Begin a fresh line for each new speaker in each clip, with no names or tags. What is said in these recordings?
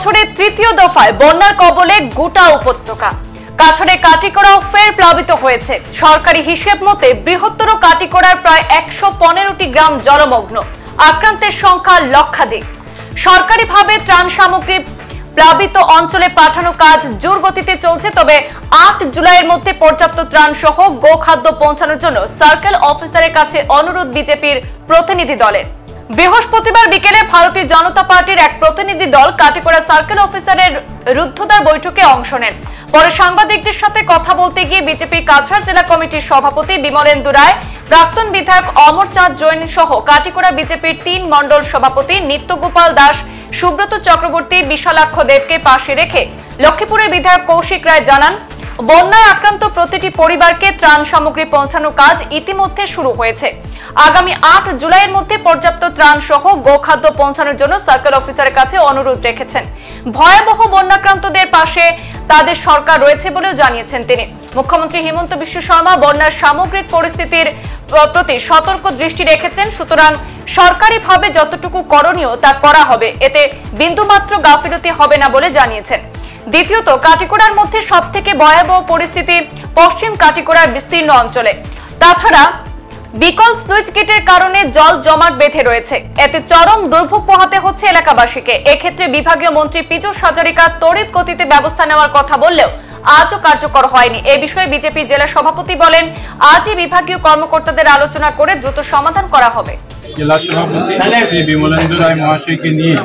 বছরের তৃতীয় দফায় বন্যার কবলে গোটা উপত্যকা। কাছড়ে কাটিগড়াও ফের প্লাবিত হয়েছে। সরকারি হিসেব মতে বৃহত্তর কাটিগড়ার প্রায় ১১৫টি গ্রাম জলমগ্ন। আক্রান্তের সংখ্যা লক্ষাধিক। সরকারিভাবে ত্রাণ সামগ্রী প্লাবিত অঞ্চলে পাঠানো কাজ জোর গতিতে চলছে। তবে ৮ জুলাইয়ের মধ্যে পর্যাপ্ত ত্রাণ সহ গোখাদ্য পৌঁছানোর জন্য সার্কেল অফিসারের কাছে অনুরোধ বিজেপির প্রতিনিধি দলের। বৃহস্পতিবার বিকেলে ভারতীয় জনতা পার্টির এক প্রতিনিধি দল কাটিগড়া সার্কেল অফিসারের রুদ্ধদ্বার বৈঠকে অংশ নেন। পরে সাংবাদিকদের সাথে কথা বলতে গিয়ে বিজেপির কাছাড় জেলা কমিটির সভাপতি বিমলেন্দু রায়, প্রাক্তন বিধায়ক অমরচাঁদ জৈন সহ কাটিগড়া বিজেপির ৩ মণ্ডল সভাপতি নিত্যগোপাল দাস, সুব্রত চক্রবর্তী, বিশালাক্ষ দেবকে পাশে রেখে লক্ষ্মীপুরের বিধায়ক কৌশিক রায় জানান, বন্যায় আক্রান্ত প্রতিটি পরিবারকে ত্রাণ সামগ্রী পৌঁছানোর কাজ ইতিমধ্যে শুরু হয়েছে। আগামী ৮ জুলাইয়ের মধ্যে পর্যাপ্ত ত্রাণ সহ গোখাদ্য পৌঁছানোর জন্য সার্কেল অফিসারের কাছে অনুরোধ রেখেছেন। ভয়াবহ বন্যাক্রান্তদের পাশে তাদের সরকার রয়েছে বলেও জানিয়েছেন তিনি। মুখ্যমন্ত্রী হিমন্ত বিশ্ব শর্মা বন্যার সামগ্রিক পরিস্থিতির প্রতি সতর্ক দৃষ্টি রেখেছেন। সুতরাং সরকারিভাবে যতটুকু করণীয় তা করা হবে, এতে বিন্দুমাত্র গাফিলতি হবে না বলে জানিয়েছেন। দ্বিতীয়ত, কাটিগড়ার মধ্যে সবথেকে ভয়াবহ পরিস্থিতি পশ্চিম কাটিগড়ার বিস্তীর্ণ অঞ্চলে। তাছাড়া বিকল স্লুইস গেটের কারণে জল জমাট বেঁধে রয়েছে। এতে চরম দুর্ভোগ পোহাতে হচ্ছে এলাকাবাসীকে। এক্ষেত্রে বিভাগীয় মন্ত্রী পীযূষ হাজারিকা তড়িৎ গতিতে ব্যবস্থা নেওয়ার কথা বললেও আজও কার্যকর হয়নি। এ বিষয়ে বিজেপি জেলা সভাপতি বলেন, আজই বিভাগীয় কর্মকর্তাদের আলোচনা করে দ্রুত সমাধান করা হবে।
জেলা সভাপতি বিমলেন্দু রায় মহাশয়কে নিয়ে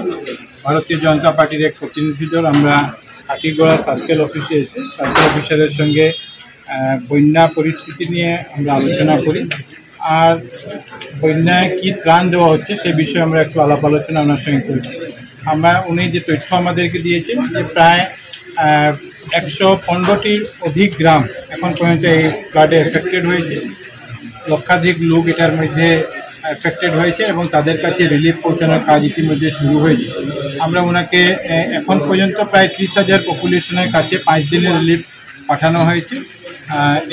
ভারতীয় জনতা পার্টির এক প্রতিনিধি দল আমরা কাটিগড়া সার্কেল অফিসে এসে সার্কেল অফিসারের সঙ্গে বন্যা পরিস্থিতি নিয়ে আমরা আলোচনা করি। আর বন্যায় কী ত্রাণ দেওয়া হচ্ছে সে বিষয়ে আমরা একটু আলাপ আলোচনা ওনার সঙ্গে করেছি। উনি যে তথ্য আমাদেরকে দিয়েছেন যে প্রায় ১১৫টির অধিক গ্রাম এখন পর্যন্ত এই ফ্লাডে এফেক্টেড হয়েছে। লক্ষাধিক লোক এটার মধ্যে এফেক্টেড হয়েছে এবং তাদের কাছে রিলিফ পৌঁছানোর কাজ ইতিমধ্যে শুরু হয়েছে। আমরা ওনাকে এখন পর্যন্ত প্রায় ৩০,০০০ পপুলেশনের কাছে 5 দিনের রিলিফ পাঠানো হয়েছে।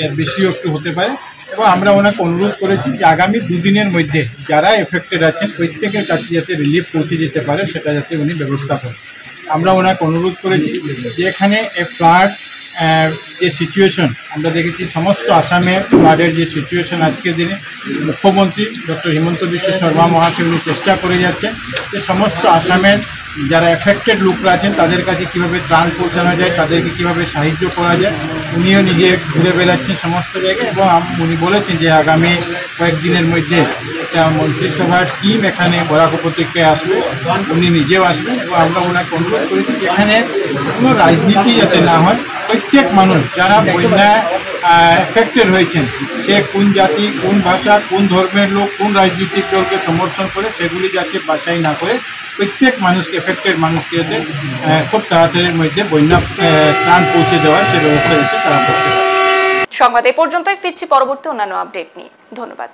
এর বেশিও একটু হতে পারে এবং আমরা ওনাকে অনুরোধ করেছি যে আগামী 2 দিনের মধ্যে যারা এফেক্টেড আছেন প্রত্যেকের কাছে যাতে রিলিফ পৌঁছে যেতে পারে সেটা যাতে উনি ব্যবস্থা করেন। আমরা ওনাকে অনুরোধ করেছি যে এখানে ফ্লাড যে সিচুয়েশন আমরা দেখেছি সমস্ত আসামে ফ্লাডের যে সিচুয়েশন আজকের দিনে মুখ্যমন্ত্রী ডক্টর হিমন্ত বিশ্ব শর্মা মহাশয় উনি চেষ্টা করে যাচ্ছেন যে সমস্ত আসামের যারা এফেক্টেড লোকরা আছেন তাদের কাছে কীভাবে ত্রাণ পৌঁছানো যায়, তাদেরকে কীভাবে সাহায্য করা যায়। উনিও নিজে ঘুরে বেড়াচ্ছেন সমস্ত জায়গায় এবং উনি বলেছেন যে আগামী কয়েকদিনের মধ্যে একটা মন্ত্রিসভার টিম এখানে বরাক উপত্যকায় আসবে, উনি নিজেও আসবেন এবং আমরা ওনাকে অনুরোধ করেছি যে এখানে কোনো রাজনীতি যাতে না হয়। প্রত্যেক মানুষ যারা বন্যায় এফেক্টেড হয়েছেন, সে কোন জাতি, কোন ভাষা, কোন ধর্মের লোক, কোন রাজনৈতিক দলকে সমর্থন করে সেগুলি যাতে বাছাই না করে প্রত্যেক মানুষকে এফেক্টেড মানুষকে যাতে খুব তাড়াতাড়ির মধ্যে বন্যা ত্রাণ পৌঁছে দেওয়ার সে ব্যবস্থা যাতে তারা করতে পারে।
সংবাদ এ পর্যন্তই, ফিরছি পরবর্তী অন্যান্য আপডেট নিয়ে। ধন্যবাদ।